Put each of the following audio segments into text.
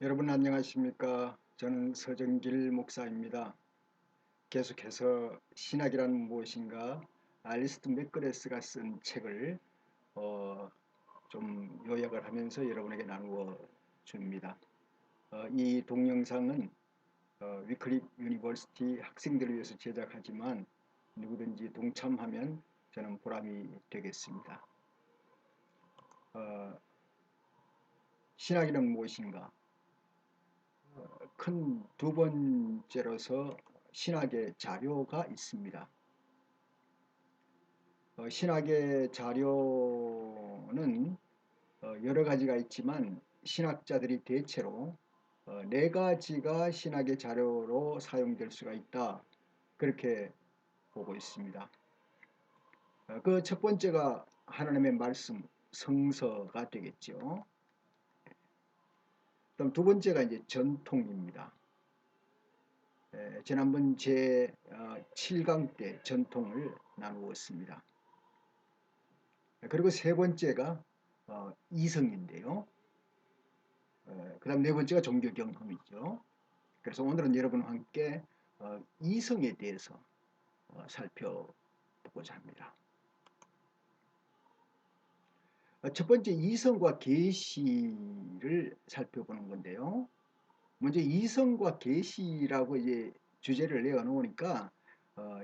여러분 안녕하십니까? 저는 서정길 목사입니다. 계속해서 신학이란 무엇인가 알리스트 맥거레스가 쓴 책을 어, 좀 요약을 하면서 여러분에게 나누어 줍니다. 이 동영상은 위클립 유니버시티 학생들을 위해서 제작하지만 누구든지 동참하면 저는 보람이 되겠습니다. 어, 신학이란 무엇인가? 큰 두 번째로서 신학의 자료가 있습니다. 신학의 자료는 여러 가지가 있지만 신학자들이 대체로 네 가지가 신학의 자료로 사용될 수가 있다. 그렇게 보고 있습니다. 그 첫 번째가 하나님의 말씀, 성서가 되겠죠. 그럼 두 번째가 이제 전통입니다. 지난번 제 7강 때 전통을 나누었습니다. 그리고 세 번째가 이성인데요. 그 다음 네 번째가 종교 경험이죠. 그래서 오늘은 여러분과 함께 이성에 대해서 살펴보고자 합니다. 첫 번째 이성과 계시를 살펴보는 건데요. 먼저 이성과 계시라고 이제 주제를 내어 놓으니까 어,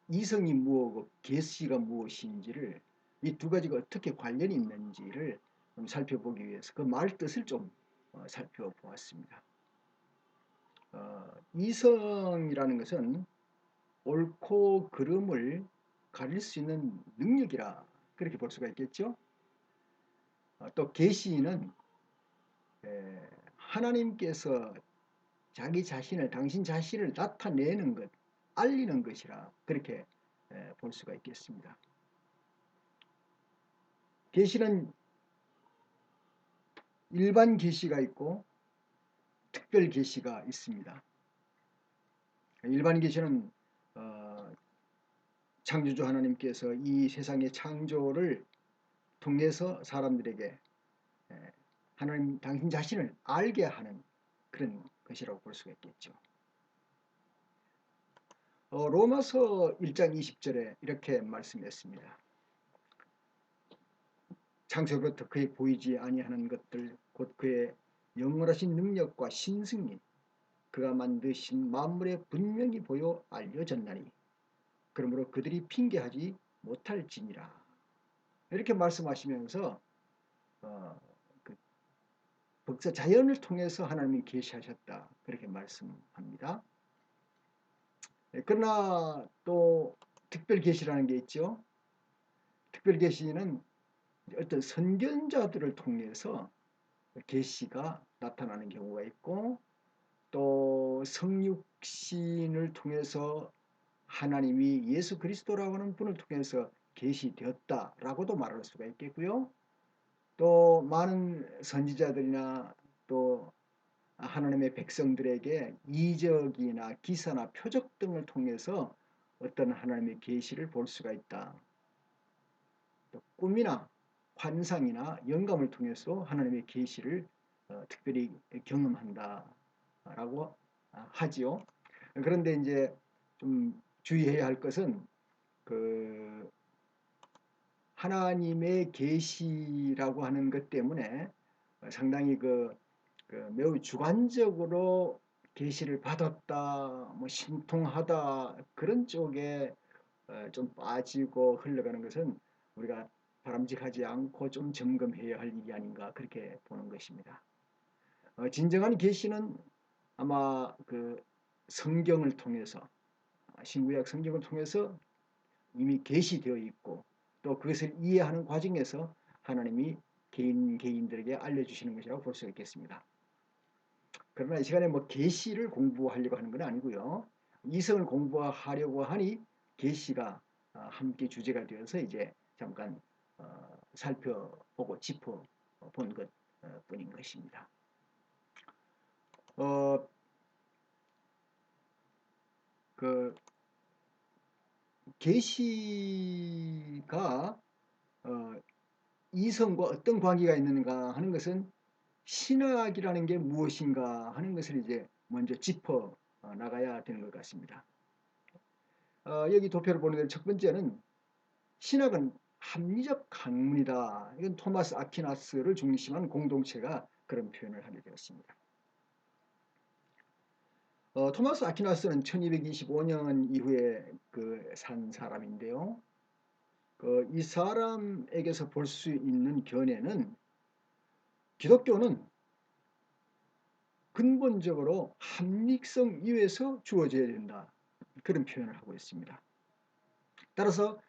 이성이 무엇이고 계시가 무엇인지를 이 두 가지가 어떻게 관련이 있는지를 좀 살펴보기 위해서 그 말 뜻을 좀 살펴보았습니다. 이성이라는 것은 옳고 그름을 가릴 수 있는 능력이라 그렇게 볼 수가 있겠죠. 또 계시는 하나님께서 자기 자신을 당신 자신을 나타내는 것, 알리는 것이라 그렇게 볼 수가 있겠습니다. 계시는 일반 계시가 있고 특별 계시가 있습니다. 일반 계시는 창조주 하나님께서 이 세상의 창조를 통해서 사람들에게 하나님 당신 자신을 알게 하는 그런 것이라고 볼 수가 있겠죠. 로마서 1장 20절에 이렇게 말씀했습니다. 창세로부터 그의 보이지 아니하는 것들 곧 그의 영원하신 능력과 신승이 그가 만드신 만물에 분명히 보여 알려졌나니 그러므로 그들이 핑계하지 못할지니라 이렇게 말씀하시면서 그 복사 자연을 통해서 하나님이 계시하셨다 그렇게 말씀합니다. 그러나 또 특별 계시라는 게 있죠. 특별 계시는 어떤 선견자들을 통해서 계시가 나타나는 경우가 있고 또 성육신을 통해서 하나님이 예수 그리스도라고 하는 분을 통해서 계시되었다라고도 말할 수가 있겠고요. 또 많은 선지자들이나 또 하나님의 백성들에게 이적이나 기사나 표적 등을 통해서 어떤 하나님의 계시를 볼 수가 있다. 또 꿈이나 환상이나 영감을 통해서 하나님의 계시를 특별히 경험한다라고 하지요. 그런데 이제 좀 주의해야 할 것은 그 하나님의 계시라고 하는 것 때문에 상당히 매우 주관적으로 계시를 받았다, 뭐 신통하다 그런 쪽에 좀 빠지고 흘러가는 것은 우리가 바람직하지 않고 좀 점검해야 할 일이 아닌가 그렇게 보는 것입니다. 진정한 계시는 아마 그 성경을 통해서 신구약 성경을 통해서 이미 계시되어 있고 또 그것을 이해하는 과정에서 하나님이 개인들에게 알려주시는 것이라고 볼 수 있겠습니다. 그러나 이 시간에 뭐 계시를 공부하려고 하는 건 아니고요. 이성을 공부하려고 하니 계시가 함께 주제가 되어서 이제 잠깐 살펴보고 짚어본 것 뿐인 것입니다. 어, 그 계시가 이성과 어떤 관계가 있는가 하는 것은 신학이라는 게 무엇인가 하는 것을 이제 먼저 짚어 나가야 되는 것 같습니다. 여기 도표를 보는 대로 첫 번째는 신학은 합리적 학문이다. 이건 토마스 아퀴나스를 중심한 공동체가 그런 표현을 하게 되었습니다. 토마스 아퀴나스는 1225년 이후에 산 사람인데요. 이 사람에게서 볼 수 있는 견해는 기독교는 근본적으로 합리성 위에서 주어져야 된다. 그런 표현을 하고 있습니다. 따라서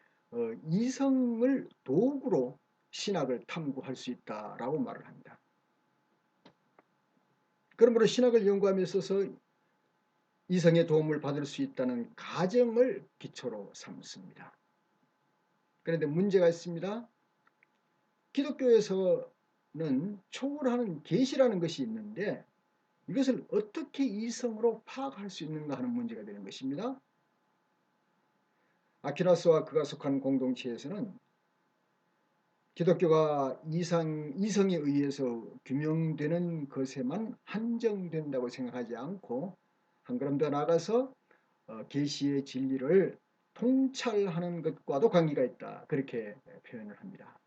이성을 도구로 신학을 탐구할 수 있다라고 말을 합니다. 그러므로 신학을 연구함에 있어서 이성의 도움을 받을 수 있다는 가정을 기초로 삼습니다. 그런데 문제가 있습니다. 기독교에서는 초월하는 계시라는 것이 있는데 이것을 어떻게 이성으로 파악할 수 있는가 하는 문제가 되는 것입니다. 아퀴나스와 그가 속한 공동체에서는 기독교가 이성에 의해서 규명되는 것에만 한정된다고 생각하지 않고 한 걸음 더 나아가서 계시의 진리를 통찰하는 것과도 관계가 있다. 그렇게 표현을 합니다.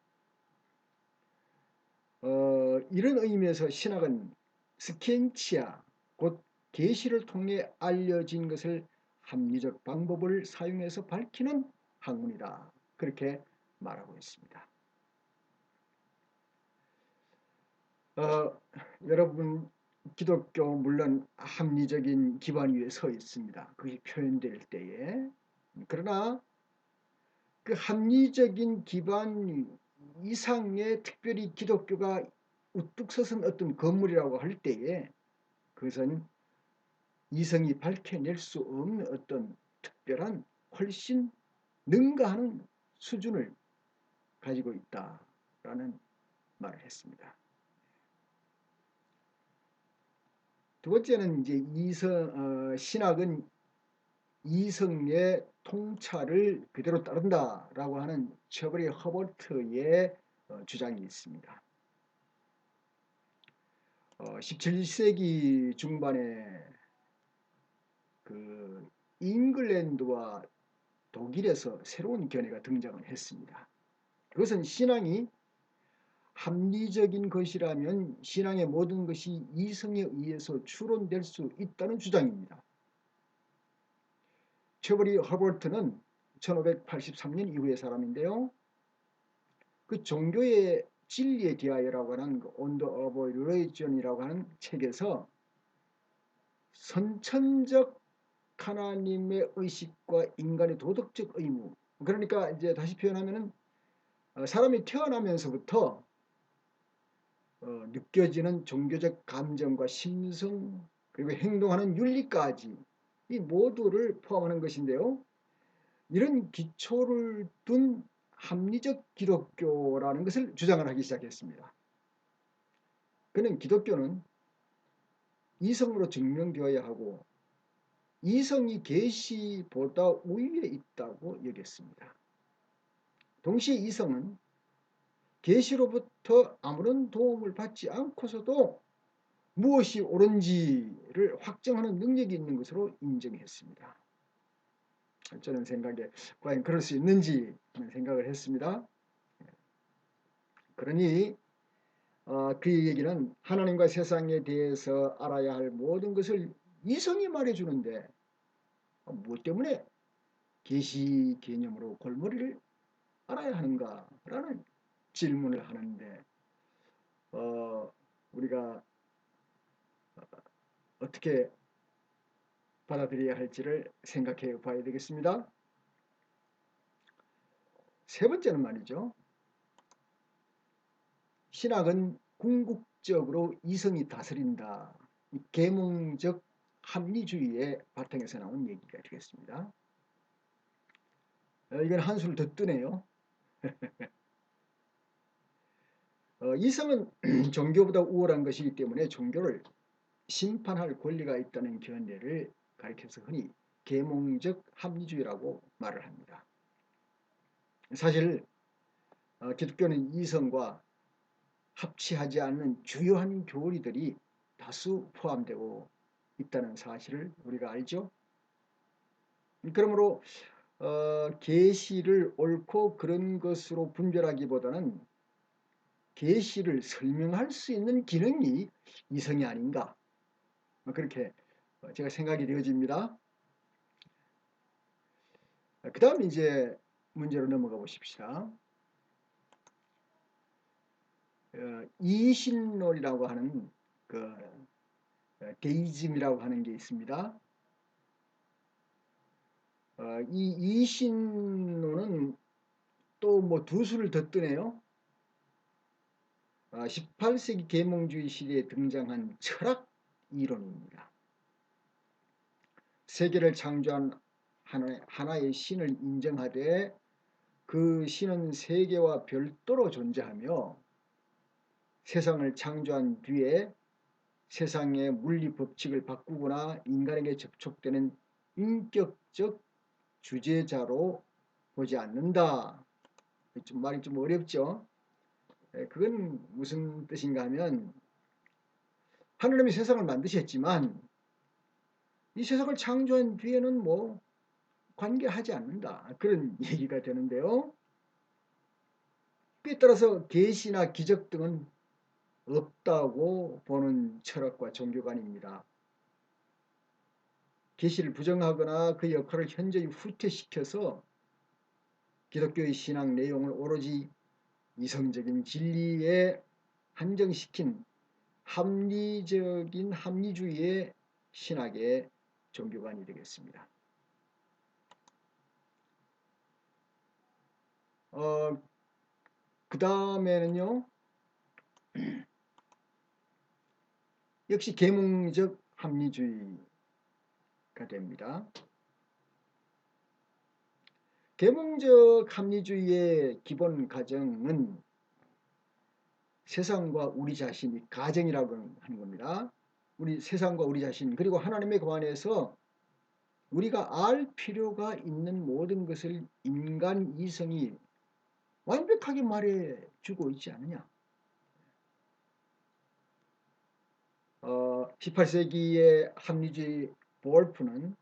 이런 의미에서 신학은 스키엔치아, 곧 계시를 통해 알려진 것을 합리적 방법을 사용해서 밝히는 학문이다. 그렇게 말하고 있습니다. 여러분, 기독교 물론 합리적인 기반 위에 서 있습니다. 그게 표현될 때에. 그러나 그 합리적인 기반 이상의 특별히 기독교가 우뚝 서선 어떤 건물이라고 할 때에 그것은 이성이 밝혀낼 수 없는 어떤 특별한 훨씬 능가하는 수준을 가지고 있다라는 말을 했습니다. 두 번째는 이제 신학은 이성의 통찰을 그대로 따른다라고 하는 처벌이 허버트의 주장이 있습니다. 17세기 중반에 잉글랜드와 독일에서 새로운 견해가 등장을 했습니다. 그것은 신앙이 합리적인 것이라면 신앙의 모든 것이 이성에 의해서 추론될 수 있다는 주장입니다. 처벌이 허버트는 1583년 이후의 사람인데요. 그 종교의 진리에 대하여라고 하는 On the of Religion이라고 하는 책에서 선천적 하나님의 의식과 인간의 도덕적 의무, 그러니까 이제 다시 표현하면은 사람이 태어나면서부터 느껴지는 종교적 감정과 심성 그리고 행동하는 윤리까지 이 모두를 포함하는 것인데요. 이런 기초를 둔 합리적 기독교라는 것을 주장을 하기 시작했습니다. 그는 기독교는 이성으로 증명되어야 하고 이성이 계시보다 우위에 있다고 여겼습니다. 동시에 이성은 계시로부터 아무런 도움을 받지 않고서도 무엇이 옳은지를 확정하는 능력이 있는 것으로 인정했습니다. 저는 생각에 과연 그럴 수 있는지 생각을 했습니다. 그러니 그 얘기는 하나님과 세상에 대해서 알아야 할 모든 것을 이성이 말해주는데 무엇 때문에 계시 개념으로 골머리를 알아야 하는가라는 질문을 하는데 우리가 어떻게 받아들여야 할지를 생각해 봐야 되겠습니다. 세 번째는 말이죠. 신학은 궁극적으로 이성이 다스린다. 계몽적 합리주의의 바탕에서 나온 얘기가 되겠습니다. 이건 한술 더 뜨네요. 이성은 종교보다 우월한 것이기 때문에 종교를 심판할 권리가 있다는 견해를 가리켜서 흔히 계몽적 합리주의라고 말을 합니다. 사실 기독교는 이성과 합치하지 않는 주요한 교리들이 다수 포함되고 있다는 사실을 우리가 알죠. 그러므로 계시를 옳고 그른 것으로 분별하기보다는 계시를 설명할 수 있는 기능이 이성이 아닌가, 그렇게 제가 생각이 되어집니다. 그 다음 이제 문제로 넘어가 보십시다. 이신론이라고 하는 그 데이즘이라고 하는 게 있습니다. 이 이신론은 또 뭐 두 수를 더 뜨네요. 18세기 계몽주의 시대에 등장한 철학 이론입니다. 세계를 창조한 하나의 신을 인정하되 그 신은 세계와 별도로 존재하며 세상을 창조한 뒤에 세상의 물리 법칙을 바꾸거나 인간에게 접촉되는 인격적 주재자로 보지 않는다. 말이 좀 어렵죠. 그건 무슨 뜻인가 하면 하느님이 세상을 만드셨지만 이 세상을 창조한 뒤에는 뭐 관계하지 않는다. 그런 얘기가 되는데요. 그에 따라서 계시나 기적 등은 없다고 보는 철학과 종교관입니다. 계시를 부정하거나 그 역할을 현저히 후퇴시켜서 기독교의 신앙 내용을 오로지 이성적인 진리에 한정시킨 합리적인 합리주의의 신학의 종교관이 되겠습니다. 그 다음에는요, 역시 계몽적 합리주의가 됩니다. 계몽적 합리주의의 기본 가정은 세상과 우리 자신이 가정이라고 하는 겁니다. 우리 세상과 우리 자신 그리고 하나님에 관해서 우리가 알 필요가 있는 모든 것을 인간 이성이 완벽하게 말해주고 있지 않느냐. 18세기의 합리주의 볼프는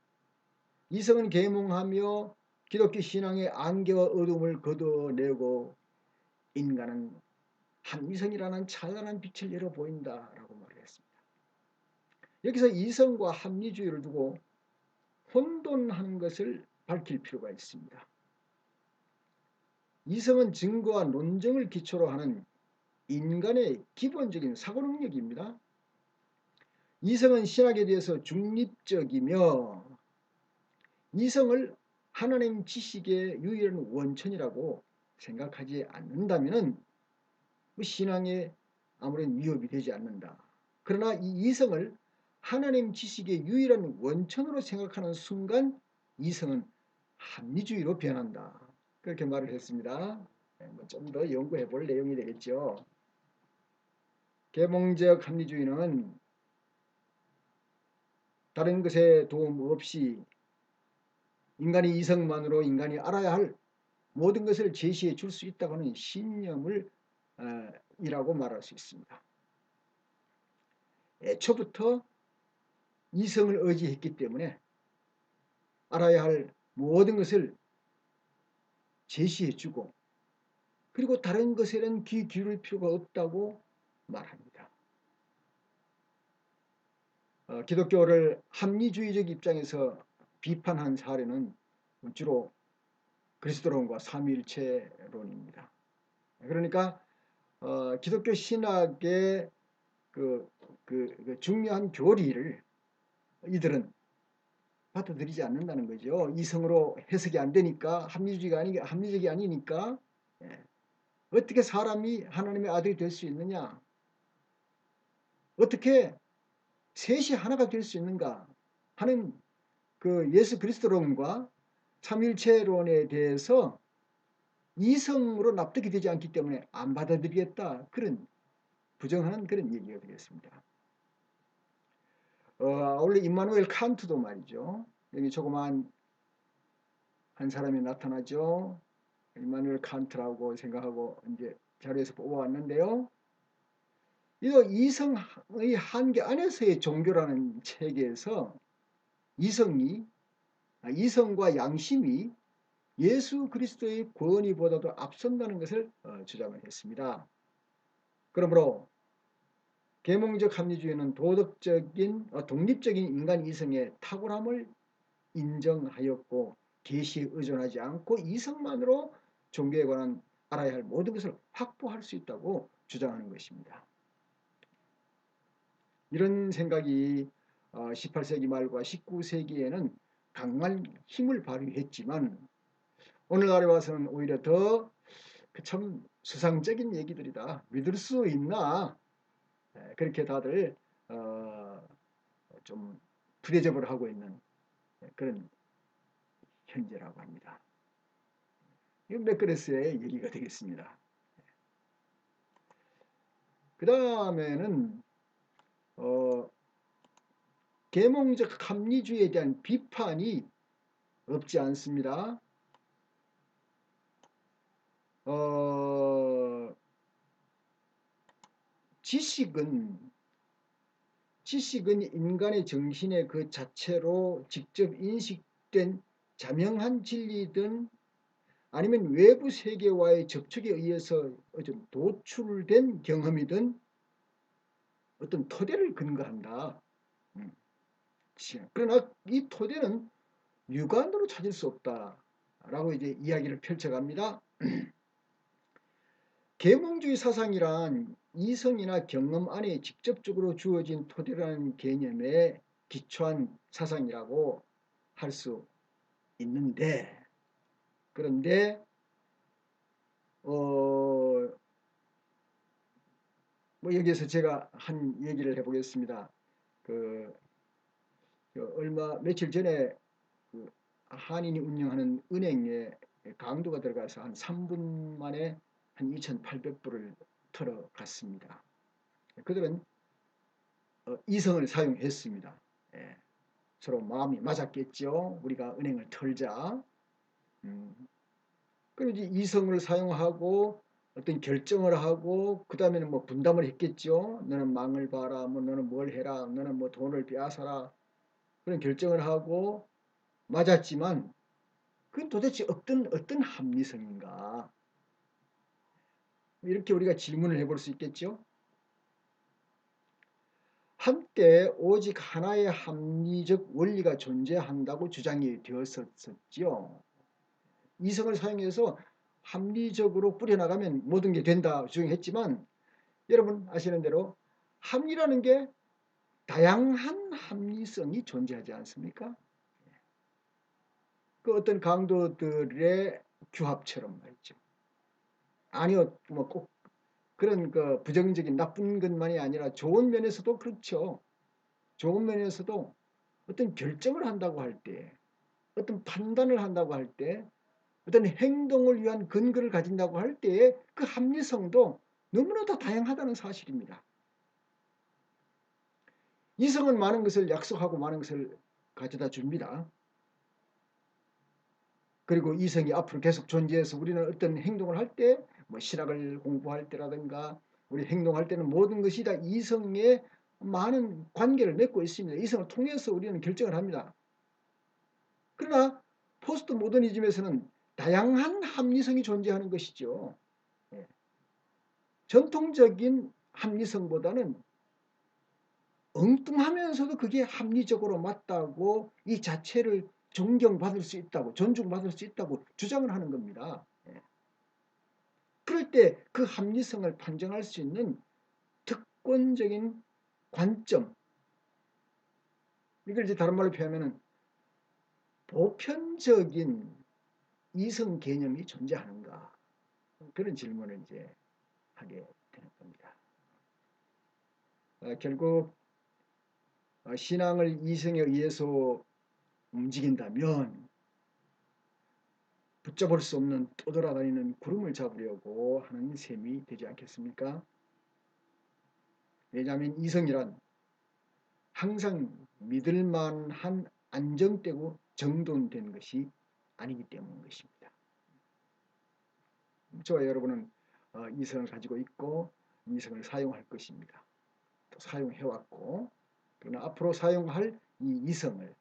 이성은 계몽하며 기독교 신앙의 안개와 어둠을 걷어내고 인간은 합리성이라는 찬란한 빛을 열어 보인다라고 말을 했습니다. 여기서 이성과 합리주의를 두고 혼돈하는 것을 밝힐 필요가 있습니다. 이성은 증거와 논증을 기초로 하는 인간의 기본적인 사고 능력입니다. 이성은 신학에 대해서 중립적이며 이성을 하나님 지식의 유일한 원천이라고 생각하지 않는다면 신앙에 아무런 위협이 되지 않는다. 그러나 이 이성을 하나님 지식의 유일한 원천으로 생각하는 순간 이성은 합리주의로 변한다. 그렇게 말을 했습니다. 좀 더 연구해 볼 내용이 되겠죠. 계몽적 합리주의는 다른 것에 도움 없이 인간의 이성만으로 인간이 알아야 할 모든 것을 제시해 줄 수 있다고 하는 신념을 이라고 말할 수 있습니다. 애초부터 이성을 의지했기 때문에 알아야 할 모든 것을 제시해 주고 그리고 다른 것에는 귀 기울일 필요가 없다고 말합니다. 기독교를 합리주의적 입장에서 비판한 사례는 주로 그리스도론과 삼위일체론입니다. 그러니까 기독교 신학의 그 중요한 교리를 이들은 받아들이지 않는다는 거죠. 이성으로 해석이 안 되니까 합리적이 아니니까 어떻게 사람이 하나님의 아들이 될 수 있느냐? 어떻게 셋이 하나가 될 수 있는가 하는 그 예수 그리스도론과 삼일체론에 대해서 이성으로 납득이 되지 않기 때문에 안 받아들이겠다. 그런 부정하는 그런 얘기가 되겠습니다. 원래 임마누엘 칸트도 말이죠. 여기 조그만 한 사람이 나타나죠. 임마누엘 칸트라고 생각하고 이제 자료에서 뽑아왔는데요. 이거 이성의 한계 안에서의 종교라는 체계에서 이성이 이성과 양심이 예수 그리스도의 권위보다도 앞선다는 것을 주장을 했습니다. 그러므로 계몽적 합리주의는 도덕적인 독립적인 인간 이성의 탁월함을 인정하였고 계시에 의존하지 않고 이성만으로 종교에 관한 알아야 할 모든 것을 확보할 수 있다고 주장하는 것입니다. 이런 생각이 18세기 말과 19세기에는 강한 힘을 발휘했지만 오늘날에 와서는 오히려 더 참 수상적인 얘기들이다. 믿을 수 있나? 그렇게 다들 좀 부대접을 하고 있는 그런 현재라고 합니다. 이건 맥그레스의 얘기가 되겠습니다. 그 다음에는 계몽적 합리주의에 대한 비판이 없지 않습니다. 지식은 인간의 정신의 그 자체로 직접 인식된 자명한 진리든 아니면 외부 세계와의 접촉에 의해서 어떤 도출된 경험이든 어떤 토대를 근거한다. 그러나 이 토대는 육안으로 찾을 수 없다라고 이제 이야기를 펼쳐갑니다. 계몽주의 사상이란 이성이나 경험 안에 직접적으로 주어진 토대라는 개념에 기초한 사상이라고 할 수 있는데, 그런데 뭐 여기에서 제가 한 얘기를 해보겠습니다. 그 며칠 전에 그 한인이 운영하는 은행에 강도가 들어가서 한 3분 만에 한 2,800불을 털어갔습니다. 그들은 이성을 사용했습니다. 예, 서로 마음이 맞았겠죠. 우리가 은행을 털자. 그리고 이제 이성을 사용하고 어떤 결정을 하고 그 다음에는 뭐 분담을 했겠죠. 너는 망을 봐라, 뭐 너는 뭘 해라, 너는 뭐 돈을 빼앗아라, 그런 결정을 하고 맞았지만 그건 도대체 어떤 합리성인가? 이렇게 우리가 질문을 해볼 수 있겠죠. 한때 오직 하나의 합리적 원리가 존재한다고 주장이 되었었지요. 이성을 사용해서 합리적으로 뿌려나가면 모든 게 된다 주장했지만 여러분 아시는 대로 합리라는 게 다양한 합리성이 존재하지 않습니까? 그 어떤 강도들의 규합처럼 말이죠. 아니요, 뭐 꼭 그런 그 부정적인 나쁜 것만이 아니라 좋은 면에서도 그렇죠. 좋은 면에서도 어떤 결정을 한다고 할 때, 어떤 판단을 한다고 할 때, 어떤 행동을 위한 근거를 가진다고 할 때의 그 합리성도 너무나도 다양하다는 사실입니다. 이성은 많은 것을 약속하고 많은 것을 가져다 줍니다. 그리고 이성이 앞으로 계속 존재해서 우리는 어떤 행동을 할 때, 뭐 신학을 공부할 때라든가 우리 행동할 때는 모든 것이 다 이성에 많은 관계를 맺고 있습니다. 이성을 통해서 우리는 결정을 합니다. 그러나 포스트 모더니즘에서는 다양한 합리성이 존재하는 것이죠. 예. 전통적인 합리성보다는 엉뚱하면서도 그게 합리적으로 맞다고 이 자체를 존경받을 수 있다고 존중받을 수 있다고 주장을 하는 겁니다. 예. 그럴 때 그 합리성을 판정할 수 있는 특권적인 관점, 이걸 이제 다른 말로 표현하면 보편적인 이성 개념이 존재하는가, 그런 질문을 이제 하게 되는 겁니다. 결국 신앙을 이성에 의해서 움직인다면 붙잡을 수 없는 떠돌아다니는 구름을 잡으려고 하는 셈이 되지 않겠습니까? 왜냐하면 이성이란 항상 믿을만한 안정되고 정돈된 것이 아니기 때문인 것입니다. 저와 여러분은 이성을 가지고 있고 이성을 사용할 것입니다. 사용해왔고, 그러나 앞으로 사용할 이 이성을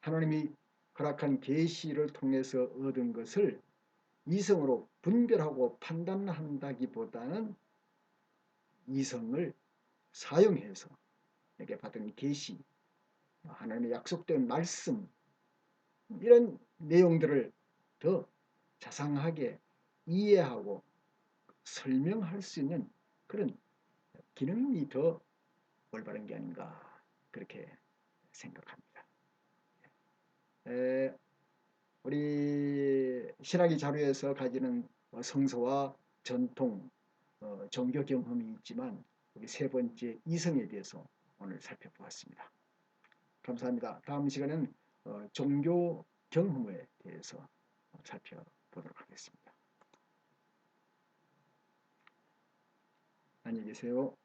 하나님이 허락한 계시를 통해서 얻은 것을 이성으로 분별하고 판단한다기보다는 이성을 사용해서 내게 받은 계시, 하나님의 약속된 말씀, 이런 내용들을 더 자상하게 이해하고 설명할 수 있는 그런 기능이 더 올바른 게 아닌가, 그렇게 생각합니다. 우리 신학의 자료에서 가지는 성서와 전통, 종교 경험이 있지만 우리 세 번째 이성에 대해서 오늘 살펴보았습니다. 감사합니다. 다음 시간은 종교 경험에 대해서 살펴보도록 하겠습니다. 안녕히 계세요.